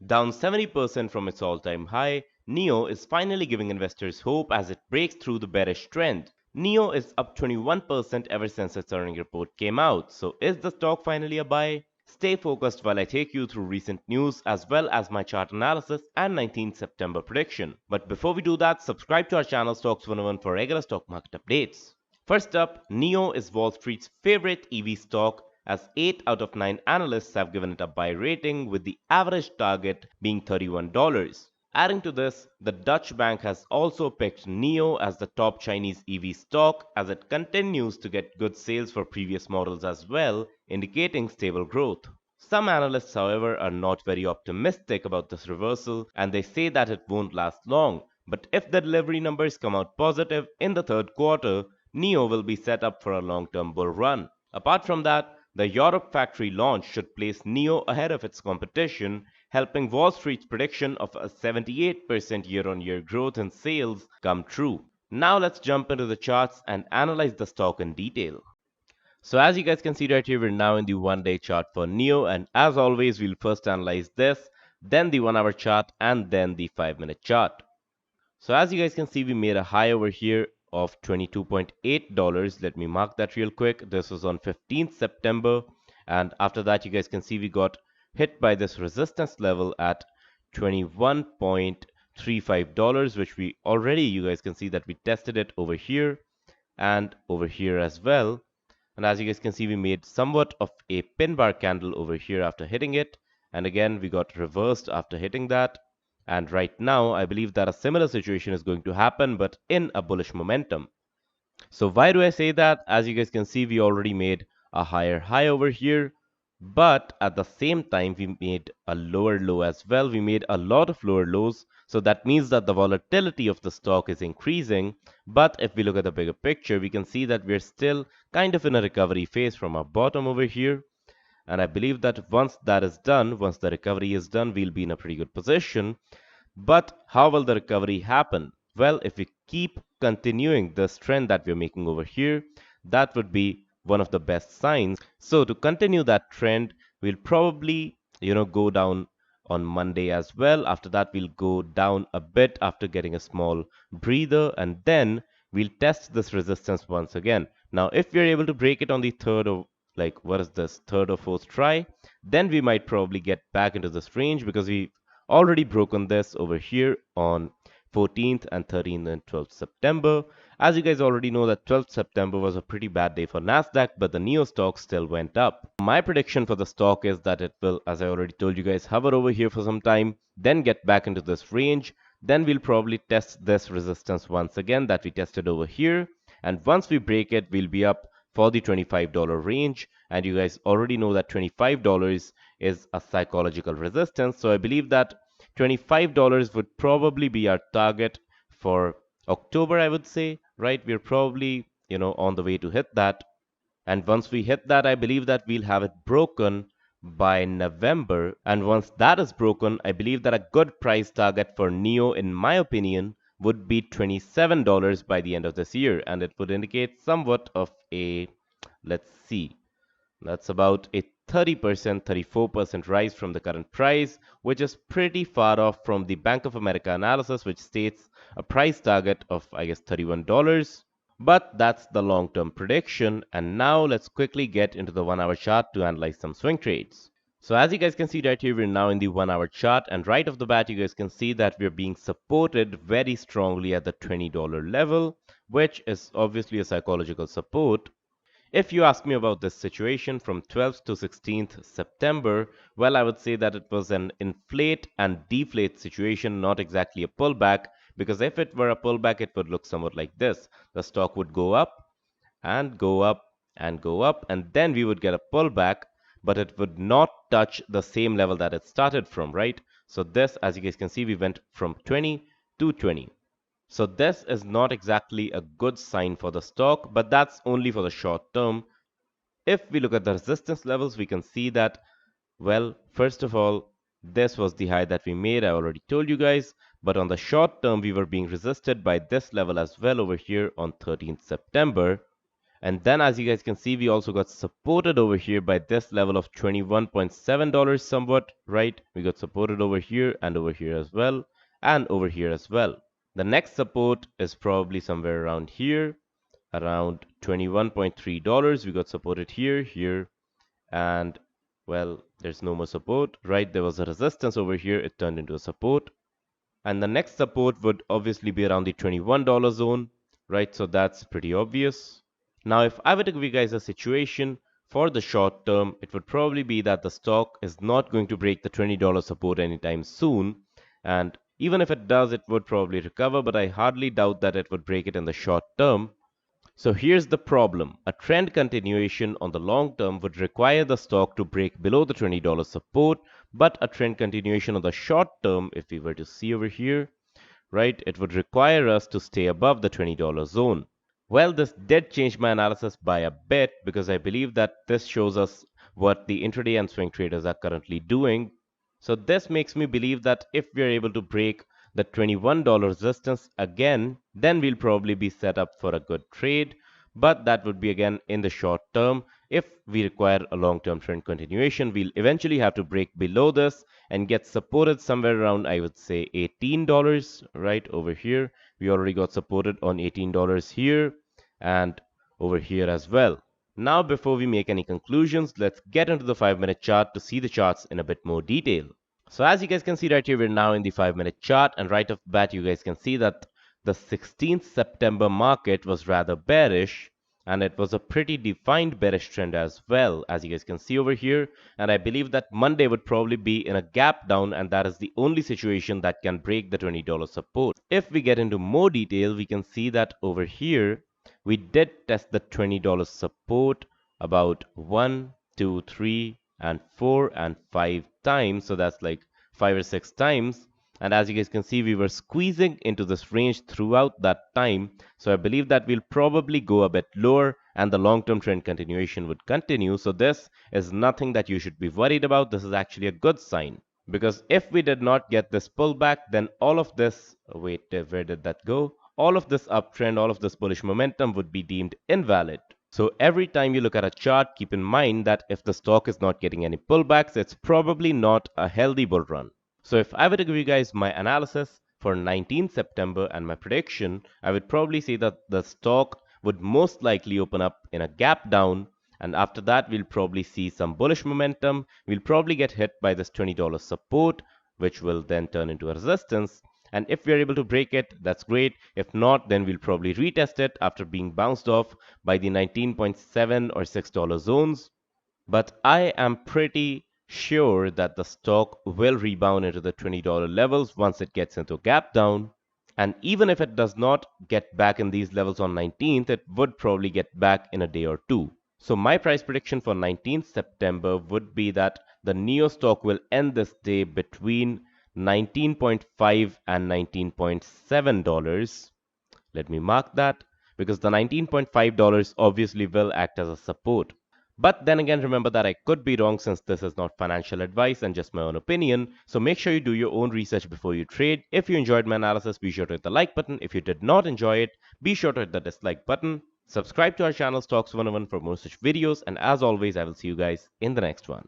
Down 70% from its all-time high, NIO is finally giving investors hope as it breaks through the bearish trend. NIO is up 21% ever since its earnings report came out. So is the stock finally a buy? Stay focused while I take you through recent news as well as my chart analysis and 19th September prediction. But before we do that, subscribe to our channel Stocks 101 for regular stock market updates. First up, NIO is Wall Street's favorite EV stock as 8 out of 9 analysts have given it a buy rating with the average target being $31. Adding to this, the Deutsche Bank has also picked NIO as the top Chinese EV stock as it continues to get good sales for previous models as well, indicating stable growth. Some analysts, however, are not very optimistic about this reversal and they say that it won't last long. But if the delivery numbers come out positive in the third quarter, NIO will be set up for a long-term bull run. Apart from that, the Europe factory launch should place NIO ahead of its competition, helping Wall Street's prediction of a 78% year-on-year growth in sales come true. Now let's jump into the charts and analyze the stock in detail. So as you guys can see right here, we're now in the 1-day chart for NIO, and as always, we'll first analyze this, then the 1-hour chart, and then the 5-minute chart. So as you guys can see, we made a high over here of $22.8. Let me mark that real quick. This was on 15th September. And after that, you guys can see we got hit by this resistance level at $21.35, which we already, you guys can see that we tested it over here and over here as well. And as you guys can see, we made somewhat of a pin bar candle over here after hitting it. And again, we got reversed after hitting that. And right now, I believe that a similar situation is going to happen, but in a bullish momentum. So why do I say that? As you guys can see, we already made a higher high over here. But at the same time, we made a lower low as well. We made a lot of lower lows. So that means that the volatility of the stock is increasing. But if we look at the bigger picture, we can see that we're still kind of in a recovery phase from our bottom over here. And I believe that once that is done, once the recovery is done, we'll be in a pretty good position. But how will the recovery happen? Well, if we keep continuing this trend that we're making over here, that would be one of the best signs. So to continue that trend, we'll probably, go down on Monday as well. After that, we'll go down a bit after getting a small breather, and then we'll test this resistance once again. Now, if we're able to break it on the third or third or fourth try, then we might probably get back into this range because we already broken this over here on 14th and 13th and 12th September. As you guys already know that 12th September was a pretty bad day for Nasdaq, but the NIO stock still went up. My prediction for the stock is that it will, as I already told you guys, hover over here for some time, then get back into this range. Then we'll probably test this resistance once again that we tested over here. And once we break it, we'll be up for the $25 range. And you guys already know that $25 is a psychological resistance. So I believe that $25 would probably be our target for October, I would say, right? We're probably, on the way to hit that. And once we hit that, I believe that we'll have it broken by November. And once that is broken, I believe that a good price target for NIO, in my opinion, would be $27 by the end of this year. And it would indicate somewhat of a, let's see, that's about a 30%, 34% rise from the current price, which is pretty far off from the Bank of America analysis, which states a price target of, I guess, $31. But that's the long-term prediction. And now let's quickly get into the 1-hour chart to analyze some swing trades. So as you guys can see right here, we're now in the 1-hour chart, and right off the bat, you guys can see that we're being supported very strongly at the $20 level, which is obviously a psychological support. If you ask me about this situation from 12th to 16th September, well, I would say that it was an inflate and deflate situation, not exactly a pullback, because if it were a pullback, it would look somewhat like this. The stock would go up and go up and go up, and then we would get a pullback, but it would not touch the same level that it started from, right? So this, as you guys can see, we went from 20 to 20. So this is not exactly a good sign for the stock, but that's only for the short term. If we look at the resistance levels, we can see that, well, first of all, this was the high that we made. I already told you guys, but on the short term, we were being resisted by this level as well over here on 13th September. And then as you guys can see, we also got supported over here by this level of $21.7 somewhat, right? We got supported over here and over here as well, and over here as well. The next support is probably somewhere around here, around $21.3. We got supported here, here, and well, there's no more support, right? There was a resistance over here, it turned into a support. And the next support would obviously be around the $21 zone, right? So that's pretty obvious. Now, if I were to give you guys a situation for the short term, it would probably be that the stock is not going to break the $20 support anytime soon. And even if it does, it would probably recover, but I hardly doubt that it would break it in the short term. So here's the problem. A trend continuation on the long term would require the stock to break below the $20 support, but a trend continuation on the short term, if we were to see over here, right, it would require us to stay above the $20 zone. Well, this did change my analysis by a bit because I believe that this shows us what the intraday and swing traders are currently doing. So this makes me believe that if we are able to break the $21 resistance again, then we'll probably be set up for a good trade. But that would be again in the short term. If we require a long-term trend continuation, we'll eventually have to break below this and get supported somewhere around, I would say, $18 right over here. We already got supported on $18 here and over here as well. Now, before we make any conclusions, let's get into the 5-minute chart to see the charts in a bit more detail. So as you guys can see right here, we're now in the 5-minute chart, and right off the bat, you guys can see that the 16th September market was rather bearish, and it was a pretty defined bearish trend as well, as you guys can see over here. And I believe that Monday would probably be in a gap down, and that is the only situation that can break the $20 support. If we get into more detail, we can see that over here, we did test the $20 support about 1, 2, 3, and 4 and 5 times. So that's like 5 or 6 times. And as you guys can see, we were squeezing into this range throughout that time. So I believe that we'll probably go a bit lower and the long-term trend continuation would continue. So this is nothing that you should be worried about. This is actually a good sign. Because if we did not get this pullback, then all of this, wait, where did that go? All of this uptrend, all of this bullish momentum would be deemed invalid. So every time you look at a chart, keep in mind that if the stock is not getting any pullbacks, it's probably not a healthy bull run. So if I were to give you guys my analysis for 19th September and my prediction, I would probably say that the stock would most likely open up in a gap down, and after that we'll probably see some bullish momentum. We'll probably get hit by this $20 support, which will then turn into a resistance. And if we are able to break it, that's great. If not, then we'll probably retest it after being bounced off by the 19.7 or $6 zones. But I am pretty sure that the stock will rebound into the $20 levels once it gets into gap down. And even if it does not get back in these levels on 19th, it would probably get back in a day or two. So my price prediction for 19th September would be that the NIO stock will end this day between 19.5 and $19.7. Let me mark that because the $19.5 obviously will act as a support. But then again, remember that I could be wrong since this is not financial advice and just my own opinion. So make sure you do your own research before you trade. If you enjoyed my analysis, be sure to hit the like button. If you did not enjoy it, be sure to hit the dislike button. Subscribe to our channel Stox 101 for more such videos. And as always, I will see you guys in the next one.